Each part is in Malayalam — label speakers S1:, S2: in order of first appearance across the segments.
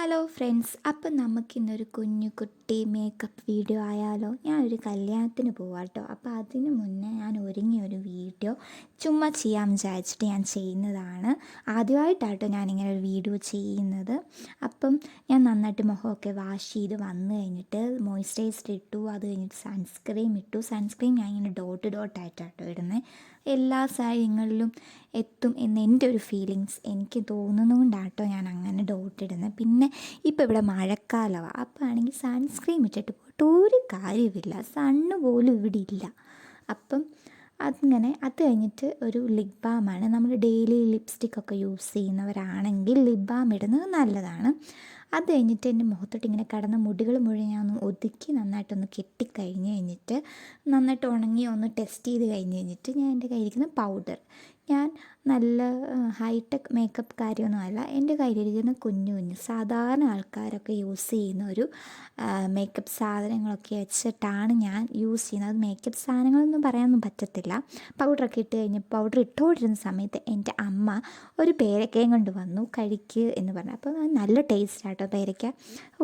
S1: ഹലോ ഫ്രണ്ട്സ്, അപ്പം നമുക്കിന്നൊരു കുഞ്ഞു കുട്ടി മേക്കപ്പ് വീഡിയോ ആയാലോ? ഞാനൊരു കല്യാണത്തിന് പോവാം കേട്ടോ. അപ്പോൾ അതിന് മുന്നേ ഞാൻ ഒരുങ്ങിയ ഒരു വീഡിയോ ചുമ്മാ ചെയ്യാൻ വിചാരിച്ചിട്ട് ഞാൻ ചെയ്യുന്നതാണ്. ആദ്യമായിട്ടാട്ടോ ഞാനിങ്ങനെ ഒരു വീഡിയോ ചെയ്യുന്നത്. അപ്പം ഞാൻ നന്നായിട്ട് മുഖമൊക്കെ വാഷ് ചെയ്ത് വന്നു കഴിഞ്ഞിട്ട് മോയ്സ്ചറൈസർ ഇട്ടു. അത് കഴിഞ്ഞിട്ട് സൺസ്ക്രീം ഇട്ടു. സൺസ്ക്രീം ഞാൻ ഇങ്ങനെ ഡോട്ട് ഡോട്ടായിട്ടാട്ടോ ഇടുന്നത്. എല്ലാ സാഹചര്യങ്ങളിലും എത്തും എന്ന് എൻ്റെ ഒരു ഫീലിങ്സ് എനിക്ക് തോന്നുന്നതുകൊണ്ടാട്ടോ ഞാൻ അങ്ങനെ ഡോട്ട് ഇടുന്നത്. പിന്നെ ഇപ്പോൾ ഇവിടെ മഴക്കാലമാണ്, അപ്പോൾ ആണെങ്കിൽ സൺസ്ക്രീം ഇട്ടിട്ട് പോയിട്ട് ഒരു കാര്യമില്ല, സണ്ണ് പോലും ഇവിടെ ഇല്ല. അപ്പം അങ്ങനെ അത് കഴിഞ്ഞിട്ട് ഒരു ലിപ് ബാമാണ്. നമ്മൾ ഡെയിലി ലിപ്സ്റ്റിക്കൊക്കെ യൂസ് ചെയ്യുന്നവരാണെങ്കിൽ ലിപ് ബാം ഇടുന്നത് നല്ലതാണ്. അത് കഴിഞ്ഞിട്ട് എൻ്റെ മുഖത്തോട്ട് ഇങ്ങനെ കിടന്ന മുടികൾ മുഴുവൻ ഞാൻ ഒന്ന് ഒതുക്കി നന്നായിട്ടൊന്ന് കെട്ടിക്കഴിഞ്ഞ് കഴിഞ്ഞിട്ട് നന്നായിട്ട് ഉണങ്ങി ഒന്ന് ടെസ്റ്റ് ചെയ്ത് കഴിഞ്ഞ് കഴിഞ്ഞിട്ട് ഞാൻ എൻ്റെ കയ്യിലിരിക്കുന്ന പൗഡർ, ഞാൻ നല്ല ഹൈടെക് മേക്കപ്പ് കാര്യമൊന്നുമല്ല, എൻ്റെ കയ്യിലിരിക്കുന്ന കുഞ്ഞു കുഞ്ഞു സാധാരണ ആൾക്കാരൊക്കെ യൂസ് ചെയ്യുന്ന ഒരു മേക്കപ്പ് സാധനങ്ങളൊക്കെ വെച്ചിട്ടാണ് ഞാൻ യൂസ് ചെയ്യുന്നത്. അത് മേക്കപ്പ് സാധനങ്ങളൊന്നും പറയാനൊന്നും പറ്റത്തില്ല. പൗഡറൊക്കെ ഇട്ട് കഴിഞ്ഞ് പൗഡർ ഇട്ടുകൊണ്ടിരുന്ന സമയത്ത് എൻ്റെ അമ്മ ഒരു പേരക്കയും കൊണ്ട് വന്നു, കഴിക്ക് എന്ന് പറഞ്ഞു. അപ്പോൾ നല്ല ടേസ്റ്റ് ആട്ടോ പേരയ്ക്ക.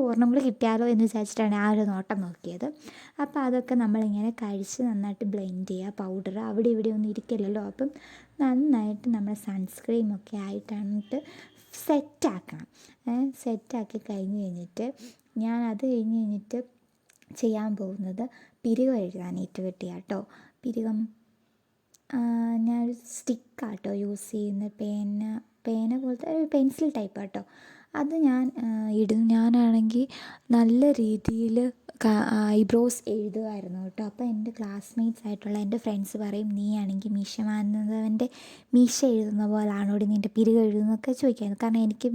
S1: ഒരെണ്ണം കൂടി കിട്ടിയാലോ എന്ന് വിചാരിച്ചിട്ടാണ് ആ ഒരു നോട്ടം നോക്കിയത്. അപ്പോൾ അതൊക്കെ നമ്മളിങ്ങനെ കഴിച്ച് നന്നായിട്ട് ബ്ലെൻഡ് ചെയ്യുക. പൗഡർ അവിടെ ഇവിടെ ഒന്നും ഇരിക്കില്ലല്ലോ. അപ്പം നന്നായിട്ട് നമ്മൾ സൺസ്ക്രീമൊക്കെ ആയിട്ടാണിട്ട് സെറ്റാക്കണം. സെറ്റാക്കി കഴിഞ്ഞ് കഴിഞ്ഞിട്ട് ഞാൻ അത് കഴിഞ്ഞ് കഴിഞ്ഞിട്ട് ചെയ്യാൻ പോകുന്നത് പിരികം എഴുതാനായിട്ട് കിട്ടിയ കേട്ടോ. പിരികം ഞാനൊരു സ്റ്റിക്കാട്ടോ യൂസ് ചെയ്യുന്നത്, പേന പോലത്തെ ഒരു പെൻസിൽ ടൈപ്പ് കേട്ടോ. അത് ഞാൻ ഞാനാണെങ്കിൽ നല്ല രീതിയിൽ ഐബ്രോസ് എഴുതുമായിരുന്നു കേട്ടോ. അപ്പോൾ എൻ്റെ ക്ലാസ്മേറ്റ്സ് ആയിട്ടുള്ള എൻ്റെ ഫ്രണ്ട്സ് പറയും, നീ ആണെങ്കിൽ മീശ മാധവൻ്റെ മീശ എഴുതുന്ന പോലാണോടി നിൻ്റെ പിരികം എഴുതുന്നൊക്കെ ചോദിക്കായിരുന്നു. കാരണം എനിക്ക്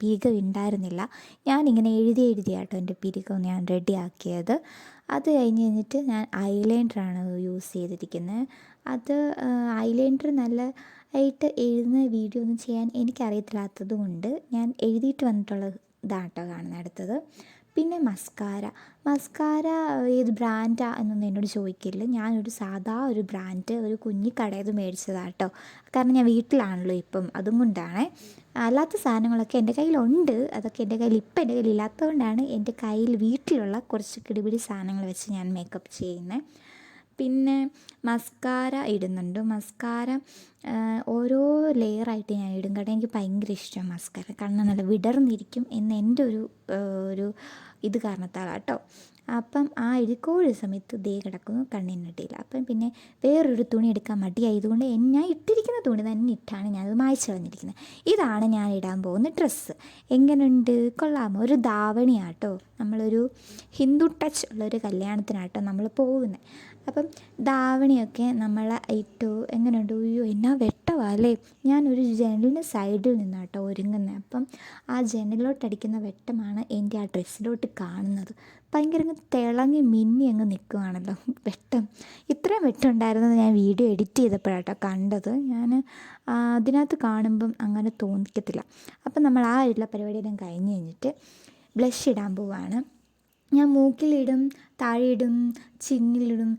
S1: പിരികം ഉണ്ടായിരുന്നില്ല. ഞാനിങ്ങനെ എഴുതിയാട്ടോ എൻ്റെ പിരികം ഞാൻ റെഡിയാക്കിയത്. അത് കഴിഞ്ഞ് കഴിഞ്ഞിട്ട് ഞാൻ ഐലൈനറാണ് യൂസ് ചെയ്തിരിക്കുന്നത്. അത് ഐലൈനർ നല്ല ആയിട്ട് എഴുതുന്ന വീഡിയോ ഒന്നും ചെയ്യാൻ എനിക്കറിയത്തില്ലാത്തത് കൊണ്ട് ഞാൻ എഴുതിയിട്ട് വന്നിട്ടുള്ള ഇതാട്ടോ കാണുന്നത്. അടുത്തത് പിന്നെ മസ്കാര ഏത് ബ്രാൻഡാ എന്നൊന്നും എന്നോട് ചോദിക്കില്ല. ഞാനൊരു സാധാ ഒരു ബ്രാൻഡ് ഒരു കുഞ്ഞി കടയിൽ നിന്ന് മേടിച്ചതാട്ടോ. കാരണം ഞാൻ വീട്ടിലാണല്ലോ ഇപ്പം, അതും കൊണ്ടാണ്. അല്ലാത്ത സാധനങ്ങളൊക്കെ എൻ്റെ കയ്യിലുണ്ട്, അതൊക്കെ എൻ്റെ കയ്യിൽ ഇപ്പം എൻ്റെ കയ്യിൽ ഇല്ലാത്തതുകൊണ്ടാണ് എൻ്റെ കയ്യിൽ വീട്ടിലുള്ള കുറച്ച് കിടിപിടി സാധനങ്ങൾ വെച്ച് ഞാൻ മേക്കപ്പ് ചെയ്യുന്നത്. പിന്നെ മസ്കാര ഇടുന്നുണ്ട്. മസ്കാര ഓരോ ലെയറായിട്ട് ഞാൻ ഇടും. കാരണം എനിക്ക് ഭയങ്കര ഇഷ്ടമാണ് മസ്കാര. കണ്ണ് നല്ല വിടർന്നിരിക്കും എന്ന് എൻ്റെ ഒരു ഇത് കാരണത്താലാട്ടോ. അപ്പം ആ ഇരിക്കോഴ് സമയത്ത് ദേ കിടക്കുന്നു കണ്ണിനിട്ടില്ല. അപ്പം പിന്നെ വേറൊരു തുണി എടുക്കാൻ മടിയായതുകൊണ്ട് ഞാൻ ഇട്ടിരിക്കുന്ന തുണി തന്നെ ഇട്ടാണ് ഞാനത് മായ്ച്ച് കളഞ്ഞിരിക്കുന്നത്. ഇതാണ് ഞാൻ ഇടാൻ പോകുന്ന ഡ്രസ്സ്. എങ്ങനെയുണ്ട്, കൊള്ളാമോ? ഒരു ധാവണിയാട്ടോ. നമ്മളൊരു ഹിന്ദു ടച്ച് ഉള്ളൊരു കല്യാണത്തിനാട്ടോ നമ്മൾ പോകുന്നത്. അപ്പം ധാവണിയൊക്കെ നമ്മൾ ഇട്ടു. എങ്ങനെയുണ്ട്? അയ്യോ എന്നാ വെട്ടമല്ലേ. ഞാനൊരു ജനലിൻ്റെ സൈഡിൽ നിന്നാട്ടോ ഒരുങ്ങുന്നത്. അപ്പം ആ ജനലിലോട്ടടിക്കുന്ന വെട്ടമാണ് എൻ്റെ ആ ഡ്രസ്സിലോട്ട് കാണുന്നത്. ഭയങ്കര തിളങ്ങി മിന്നി അങ്ങ് നിൽക്കുവാണല്ലോ വെട്ടം. ഇത്രയും വെട്ടം ഉണ്ടായിരുന്നത് ഞാൻ വീഡിയോ എഡിറ്റ് ചെയ്തപ്പോഴാട്ടോ കണ്ടത്. ഞാൻ അതിനകത്ത് കാണുമ്പം അങ്ങനെ തോന്നിക്കത്തില്ല. അപ്പം നമ്മൾ ആ എല്ലാ പരിപാടിയെല്ലാം കഴിഞ്ഞ് കഴിഞ്ഞിട്ട് ബ്ലഷ് ഇടാൻ പോവാണ്. ഞാൻ മൂക്കിലിടും, താഴെയിടും, ചിന്നിലിടും,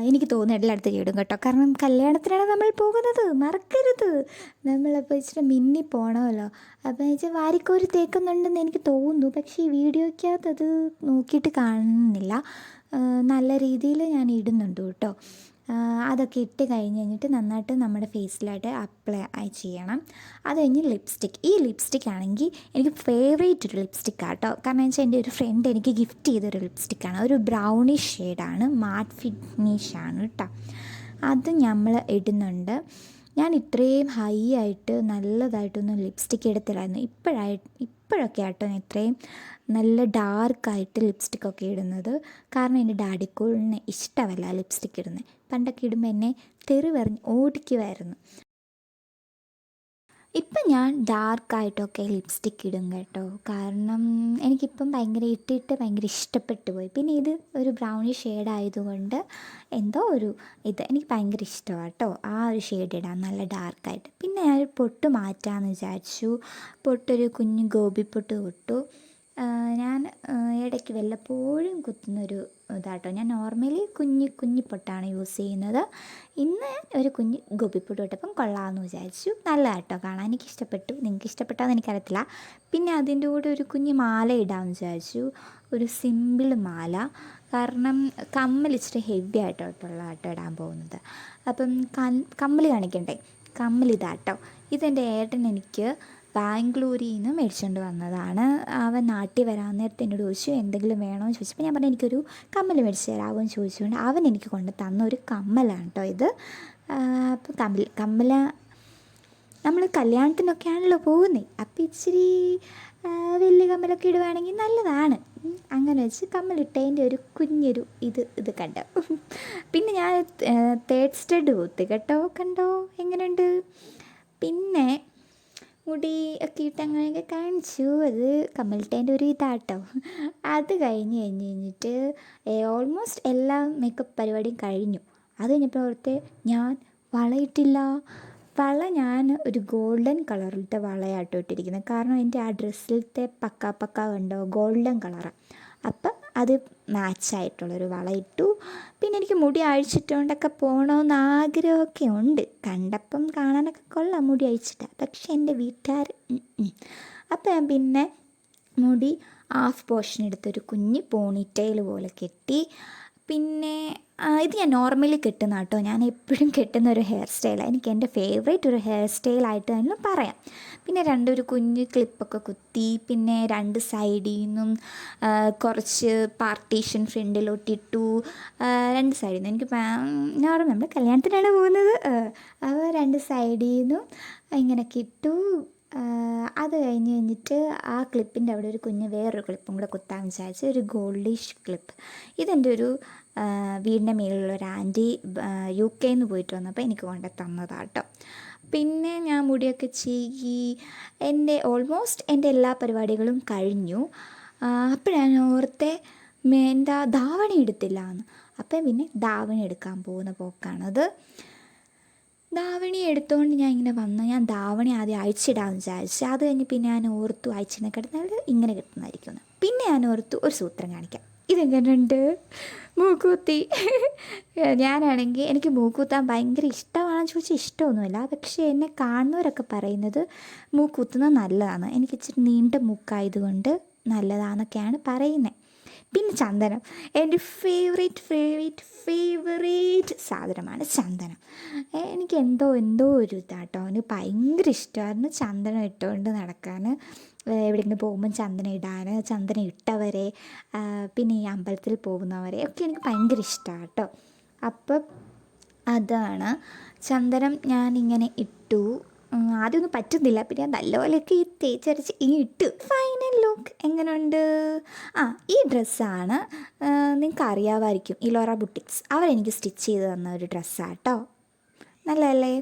S1: എനിക്ക് തോന്നുന്നു എല്ലായിടത്തേക്കും ഇടും കേട്ടോ. കാരണം കല്യാണത്തിനാണ് നമ്മൾ പോകുന്നത്, മറക്കരുത്. നമ്മളപ്പോൾ ഇച്ചിരി മിന്നി പോകണമല്ലോ. അപ്പോൾ വെച്ചാൽ വാരിക്കോരി തേക്കുന്നുണ്ടെന്ന് എനിക്ക് തോന്നുന്നു. പക്ഷേ ഈ വീഡിയോയ്ക്കകത്ത് അത് നോക്കിയിട്ട് കാണുന്നില്ല. നല്ല രീതിയിൽ ഞാൻ ഇടുന്നുണ്ട് കേട്ടോ. അതൊക്കെ ഇട്ട് കഴിഞ്ഞ് കഴിഞ്ഞിട്ട് നന്നായിട്ട് നമ്മുടെ ഫേസിലായിട്ട് അപ്ലൈ ചെയ്യണം. അത് കഴിഞ്ഞ് ലിപ്സ്റ്റിക്ക്. ഈ ലിപ്സ്റ്റിക്ക് ആണെങ്കിൽ എനിക്ക് ഫേവറേറ്റ് ഒരു ലിപ്സ്റ്റിക്കാണ് കേട്ടോ. കാരണം വെച്ചാൽ എൻ്റെ ഒരു ഫ്രണ്ട് എനിക്ക് ഗിഫ്റ്റ് ചെയ്തൊരു ലിപ്സ്റ്റിക്കാണ്. ഒരു ബ്രൗണിഷ് ഷെയ്ഡാണ്, മാറ്റ് ഫിനിഷാണ് കേട്ടോ. അത് നമ്മൾ ഇടുന്നുണ്ട്. ഞാൻ ഇത്രയും ഹൈ ആയിട്ട് നല്ലതായിട്ടൊന്നും ലിപ്സ്റ്റിക്ക് എടുത്തില്ലായിരുന്നു. ഇപ്പോഴൊക്കെ ആട്ടോ ഞാൻ ഇത്രയും നല്ല ഡാർക്കായിട്ട് ലിപ്സ്റ്റിക്കൊക്കെ ഇടുന്നത്. കാരണം എൻ്റെ ഡാഡിക്കോളിന് ഇഷ്ടമല്ല ലിപ്സ്റ്റിക്ക് ഇടുന്നത്. പണ്ടൊക്കെ ഇടുമ്പോൾ എന്നെ തെറി പറഞ്ഞ് ഓടിക്കുമായിരുന്നു. ഇപ്പം ഞാൻ ഡാർക്കായിട്ടൊക്കെ ലിപ്സ്റ്റിക്ക് ഇടും കേട്ടോ. കാരണം എനിക്കിപ്പം ഭയങ്കര ഇട്ടിട്ട് ഭയങ്കര ഇഷ്ടപ്പെട്ടു പോയി. പിന്നെ ഇത് ഒരു ബ്രൗണി ഷെയ്ഡ് ആയതുകൊണ്ട് എന്തോ ഒരു എനിക്ക് ഭയങ്കര ഇഷ്ടമാണ് കേട്ടോ ആ ഒരു ഷെയ്ഡ് ഇടാൻ, നല്ല ഡാർക്കായിട്ട്. പിന്നെ ഞാൻ പൊട്ട് മാറ്റാമെന്ന് വിചാരിച്ചു. പൊട്ടൊരു കുഞ്ഞു ഗോപി പൊട്ട് തൊട്ടു. ഞാൻ ഇടയ്ക്ക് വല്ലപ്പോഴും കുത്തുന്നൊരു ഇതാട്ടോ. ഞാൻ നോർമലി കുഞ്ഞി പൊട്ടാണ് യൂസ് ചെയ്യുന്നത്. ഇന്ന് ഒരു കുഞ്ഞ് ഗോപിപ്പൊട്ട് ഇട്ടപ്പം കൊള്ളാമെന്ന് വിചാരിച്ചു. നല്ലതാട്ടോ കാണാൻ, എനിക്കിഷ്ടപ്പെട്ടു. നിങ്ങൾക്ക് ഇഷ്ടപ്പെട്ടാന്ന് എനിക്കറിയത്തില്ല. പിന്നെ അതിൻ്റെ കൂടെ ഒരു കുഞ്ഞ് മാല ഇടാമെന്ന് വിചാരിച്ചു, ഒരു സിമ്പിൾ മാല. കാരണം കമ്മൽ ഇച്ചിരി ഹെവി ആയിട്ടോട്ടുള്ള ആട്ടോ ഇടാൻ പോകുന്നത്. അപ്പം കമ്മൽ കാണിക്കണ്ടേ, കമ്മൽ ഇതാട്ടോ. ഇതെൻ്റെ ഏട്ടൻ എനിക്ക് ബാംഗ്ലൂരിൽ നിന്ന് മേടിച്ചുകൊണ്ട് വന്നതാണ്. അവൻ നാട്ടിൽ വരാൻ നേരത്തെ എന്നോട് ചോദിച്ചു എന്തെങ്കിലും വേണമെന്ന് ചോദിച്ചപ്പോൾ ഞാൻ പറഞ്ഞു എനിക്കൊരു കമ്മൽ മേടിച്ച് തരാമോ എന്ന് ചോദിച്ചുകൊണ്ട് അവൻ എനിക്ക് കൊണ്ട് തന്ന ഒരു കമ്മലാണ് കേട്ടോ ഇത്. അപ്പം കമ്മൽ നമ്മൾ കല്യാണത്തിനൊക്കെയാണല്ലോ പോകുന്നത്, അപ്പം ഇച്ചിരി വലിയ കമ്മലൊക്കെ ഇടുവാണെങ്കിൽ നല്ലതാണ്. അങ്ങനെ വെച്ച് കമ്മലിട്ടതിൻ്റെ ഒരു കുഞ്ഞൊരു ഇത് കണ്ടോ. പിന്നെ ഞാൻ തേർഡ് സ്റ്റഡ് കുത്തി കേട്ടോ, കണ്ടോ എങ്ങനെയുണ്ട്. പിന്നെ മുടി ഒക്കെ ഇട്ട് അങ്ങനെയൊക്കെ കാണിച്ചു. അത് കമ്മലിട്ടതിൻ്റെ ഒരു ഇതാട്ടോ. അത് കഴിഞ്ഞിട്ട് ഓൾമോസ്റ്റ് എല്ലാ മേക്കപ്പ് പരിപാടിയും കഴിഞ്ഞു. അത് കഴിഞ്ഞപ്പോൾ ഓർത്തെ ഞാൻ വളയിട്ടില്ല. വള ഞാൻ ഒരു ഗോൾഡൻ കളറിലത്തെ വളയാട്ടോ ഇട്ടിരിക്കുന്നത്. കാരണം എൻ്റെ ആ ഡ്രസ്സിലത്തെ പക്ക കണ്ടോ ഗോൾഡൻ കളറാണ്. അപ്പം അത് മാച്ചായിട്ടുള്ളൊരു വള ഇട്ടു. പിന്നെ എനിക്ക് മുടി അഴിച്ചിട്ടുകൊണ്ടൊക്കെ പോകണമെന്ന് ആഗ്രഹമൊക്കെ ഉണ്ട്. കണ്ടപ്പം കാണാനൊക്കെ കൊള്ളാം മുടി അഴിച്ചിട്ടാണ്, പക്ഷെ എൻ്റെ വീട്ടുകാർ അപ്പം ഞാൻ പിന്നെ മുടി ഹാഫ് പോർഷൻ എടുത്തൊരു കുഞ്ഞ് പോണിറ്റെയിൽ പോലെ കെട്ടി. പിന്നെ ഇത് ഞാൻ നോർമലി കെട്ടുന്ന കേട്ടോ, ഞാൻ എപ്പോഴും കെട്ടുന്ന ഒരു ഹെയർ സ്റ്റൈലാണ്. എനിക്ക് എൻ്റെ ഫേവറേറ്റ് ഒരു ഹെയർ സ്റ്റൈലായിട്ട് തന്നെ പറയാം. പിന്നെ ഒരു കുഞ്ഞ് ക്ലിപ്പൊക്കെ കുത്തി. പിന്നെ 2 സൈഡിൽ നിന്നും കുറച്ച് പാർട്ടീഷൻ ഫ്രണ്ടിലോട്ടിട്ടു. 2 സൈഡിൽ നിന്ന് എനിക്ക് നോർമൽ നമ്മൾ കല്യാണത്തിനാണ് പോകുന്നത്. അപ്പോൾ 2 സൈഡിൽ നിന്നും ഇങ്ങനെയൊക്കെ ഇട്ടു. അത് കഴിഞ്ഞിട്ട് ആ ക്ലിപ്പിൻ്റെ അവിടെ ഒരു കുഞ്ഞ് വേറൊരു ക്ലിപ്പും കൂടെ കുത്താൻ വിചാരിച്ചു, ഒരു ഗോൾഡിഷ് ക്ലിപ്പ്. ഇതെൻ്റെ ഒരു വീടിൻ്റെ മേലുള്ള ഒരു ആൻറ്റി UK നിന്ന് പോയിട്ട് വന്നപ്പോൾ എനിക്ക് കൊണ്ട് തന്നതാട്ടോ. പിന്നെ ഞാൻ മുടിയൊക്കെ ചീകി ഓൾമോസ്റ്റ് എൻ്റെ എല്ലാ പരിപാടികളും കഴിഞ്ഞു. അപ്പോഴാണ് ഓർത്തെ എന്താ ധാവണി എടുത്തില്ല എന്ന്. അപ്പം പിന്നെ ധാവണി എടുക്കാൻ പോകുന്ന പോക്കാണത്. ധാവണി എടുത്തുകൊണ്ട് ഞാൻ ഇങ്ങനെ ഞാൻ ധാവണി ആദ്യം അഴിച്ചിടാമെന്ന് വിചാരിച്ചു. അത് കഴിഞ്ഞ് പിന്നെ ഞാൻ ഓർത്തു അഴിച്ചിനെ കിടന്നാൽ ഇങ്ങനെ കിട്ടുന്നതായിരിക്കും. പിന്നെ ഞാൻ ഓർത്തു ഒരു സൂത്രം കാണിക്കാം. ഇതെങ്ങനെയുണ്ട് മൂക്കുത്തി. ഞാനാണെങ്കിൽ എനിക്ക് മൂക്കുത്താൻ ഭയങ്കര ഇഷ്ടമാണെന്ന് ചോദിച്ചാൽ ഇഷ്ടമൊന്നുമില്ല, പക്ഷേ എന്നെ കാണുന്നവരൊക്കെ പറയുന്നത് മൂക്കുത്തുന്നത് നല്ലതാണ്. എനിക്ക് ഇച്ചിരി നീണ്ട മൂക്കായതുകൊണ്ട് നല്ലതാണെന്നൊക്കെയാണ് പറയുന്നത്. പിന്നെ ചന്ദനം, എൻ്റെ ഫേവറേറ്റ് സാധനമാണ് ചന്ദനം. എനിക്ക് എന്തോ ഒരു ഇതാട്ടോ, അവന് ഭയങ്കര ഇഷ്ടമായിരുന്നു ചന്ദനം ഇട്ടുകൊണ്ട് നടക്കാൻ. എവിടെയെങ്കിലും പോകുമ്പം ചന്ദനം ഇടാൻ, ചന്ദനം ഇട്ടവരെ, പിന്നെ ഈ അമ്പലത്തിൽ പോകുന്നവരെ ഒക്കെ എനിക്ക് ഭയങ്കര ഇഷ്ടമാണ് കേട്ടോ. അപ്പം അതാണ് ചന്ദനം ഞാനിങ്ങനെ ഇട്ടു. ആദ്യമൊന്നും പറ്റുന്നില്ല, പിന്നെ ഞാൻ നല്ലപോലെയൊക്കെ ഈ തേച്ചരച്ച് ഇട്ടു. ഫൈനൽ ലുക്ക് എങ്ങനെയുണ്ട്? ഈ ഡ്രസ്സാണ്, നിങ്ങൾക്ക് അറിയാമായിരിക്കും, ഇലോറ ബുട്ടിക്സ് അവരെനിക്ക് സ്റ്റിച്ച് ചെയ്ത് തന്ന ഒരു ഡ്രസ്സാണ് കേട്ടോ. നല്ലതല്ലേ?